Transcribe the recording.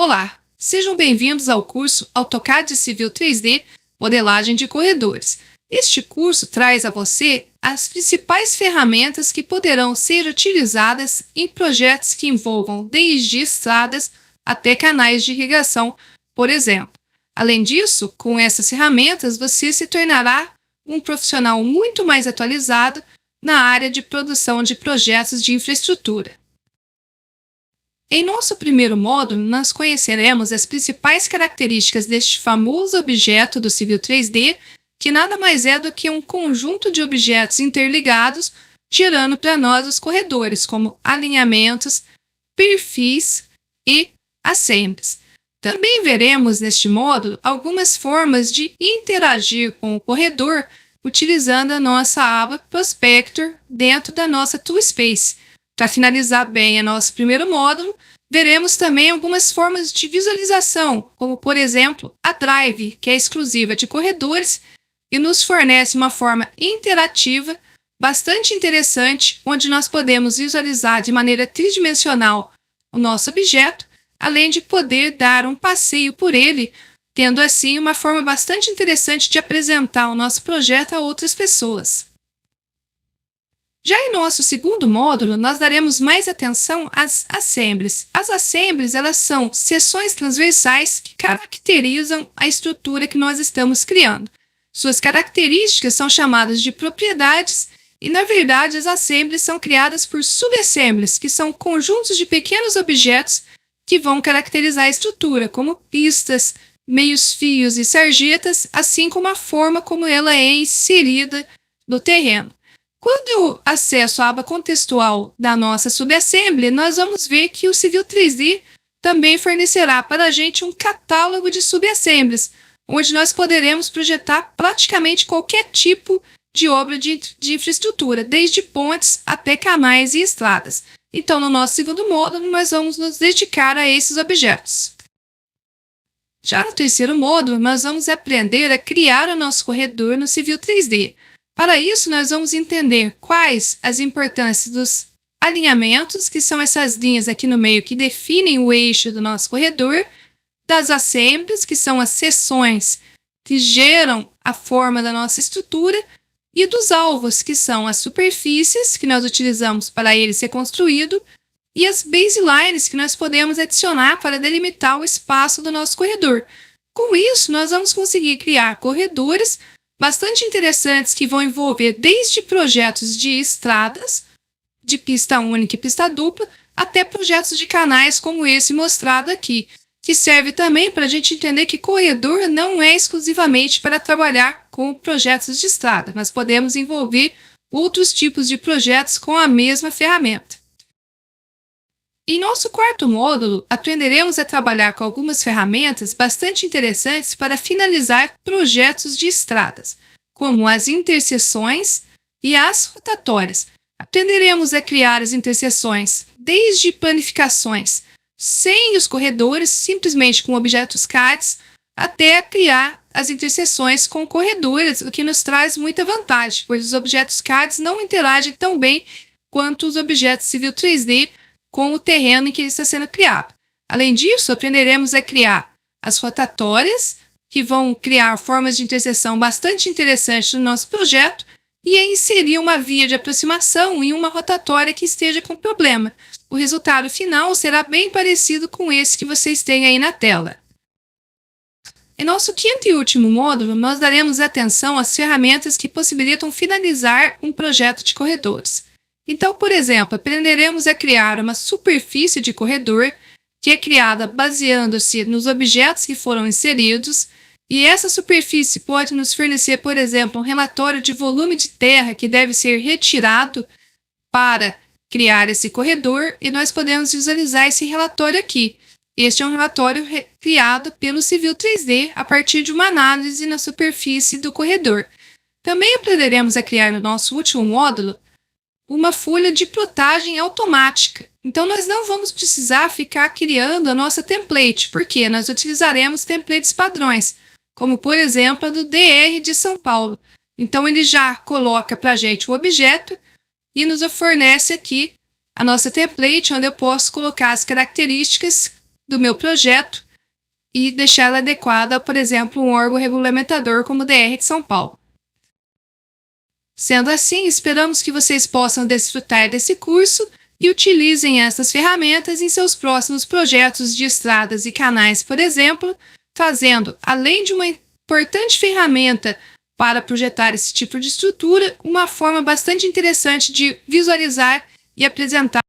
Olá, sejam bem-vindos ao curso AutoCAD Civil 3D Modelagem de Corredores. Este curso traz a você as principais ferramentas que poderão ser utilizadas em projetos que envolvam desde estradas até canais de irrigação, por exemplo. Além disso, com essas ferramentas você se tornará um profissional muito mais atualizado na área de produção de projetos de infraestrutura. Em nosso primeiro módulo, nós conheceremos as principais características deste famoso objeto do Civil 3D, que nada mais é do que um conjunto de objetos interligados, gerando para nós os corredores, como alinhamentos, perfis e assemblies. Também veremos neste módulo algumas formas de interagir com o corredor utilizando a nossa aba Prospector dentro da nossa Toolspace. Para finalizar bem o nosso primeiro módulo, veremos também algumas formas de visualização, como por exemplo a Drive, que é exclusiva de corredores e nos fornece uma forma interativa bastante interessante, onde nós podemos visualizar de maneira tridimensional o nosso objeto, além de poder dar um passeio por ele, tendo assim uma forma bastante interessante de apresentar o nosso projeto a outras pessoas. Já em nosso segundo módulo, nós daremos mais atenção às assemblies. As assemblies, elas são seções transversais que caracterizam a estrutura que nós estamos criando. Suas características são chamadas de propriedades e, na verdade, as assemblies são criadas por subassemblies, que são conjuntos de pequenos objetos que vão caracterizar a estrutura, como pistas, meios fios e sarjetas, assim como a forma como ela é inserida no terreno. Quando eu acesso a aba contextual da nossa subassembly, nós vamos ver que o Civil 3D também fornecerá para a gente um catálogo de subassemblies, onde nós poderemos projetar praticamente qualquer tipo de obra de infraestrutura, desde pontes até canais e estradas. Então, no nosso segundo módulo, nós vamos nos dedicar a esses objetos. Já no terceiro módulo, nós vamos aprender a criar o nosso corredor no Civil 3D. Para isso, nós vamos entender quais as importâncias dos alinhamentos, que são essas linhas aqui no meio que definem o eixo do nosso corredor, das assemblies, que são as seções que geram a forma da nossa estrutura, e dos alvos, que são as superfícies que nós utilizamos para ele ser construído, e as baselines que nós podemos adicionar para delimitar o espaço do nosso corredor. Com isso, nós vamos conseguir criar corredores bastante interessantes que vão envolver desde projetos de estradas, de pista única e pista dupla, até projetos de canais como esse mostrado aqui, que serve também para a gente entender que corredor não é exclusivamente para trabalhar com projetos de estrada, mas podemos envolver outros tipos de projetos com a mesma ferramenta. Em nosso quarto módulo, aprenderemos a trabalhar com algumas ferramentas bastante interessantes para finalizar projetos de estradas, como as interseções e as rotatórias. Aprenderemos a criar as interseções desde planificações sem os corredores, simplesmente com objetos CAD, até criar as interseções com corredores, o que nos traz muita vantagem, pois os objetos CAD não interagem tão bem quanto os objetos Civil 3D com o terreno em que ele está sendo criado. Além disso, aprenderemos a criar as rotatórias, que vão criar formas de interseção bastante interessantes no nosso projeto, e a inserir uma via de aproximação em uma rotatória que esteja com problema. O resultado final será bem parecido com esse que vocês têm aí na tela. Em nosso quinto e último módulo, nós daremos atenção às ferramentas que possibilitam finalizar um projeto de corredores. Então, por exemplo, aprenderemos a criar uma superfície de corredor que é criada baseando-se nos objetos que foram inseridos, e essa superfície pode nos fornecer, por exemplo, um relatório de volume de terra que deve ser retirado para criar esse corredor, e nós podemos visualizar esse relatório aqui. Este é um relatório criado pelo Civil 3D a partir de uma análise na superfície do corredor. Também aprenderemos a criar no nosso último módulo uma folha de plotagem automática. Então, nós não vamos precisar ficar criando a nossa template, porque nós utilizaremos templates padrões, como, por exemplo, a do DR de São Paulo. Então, ele já coloca para a gente o objeto e nos fornece aqui a nossa template, onde eu posso colocar as características do meu projeto e deixá-la adequada, por exemplo, um órgão regulamentador como o DR de São Paulo. Sendo assim, esperamos que vocês possam desfrutar desse curso e utilizem essas ferramentas em seus próximos projetos de estradas e canais, por exemplo, fazendo, além de uma importante ferramenta para projetar esse tipo de estrutura, uma forma bastante interessante de visualizar e apresentar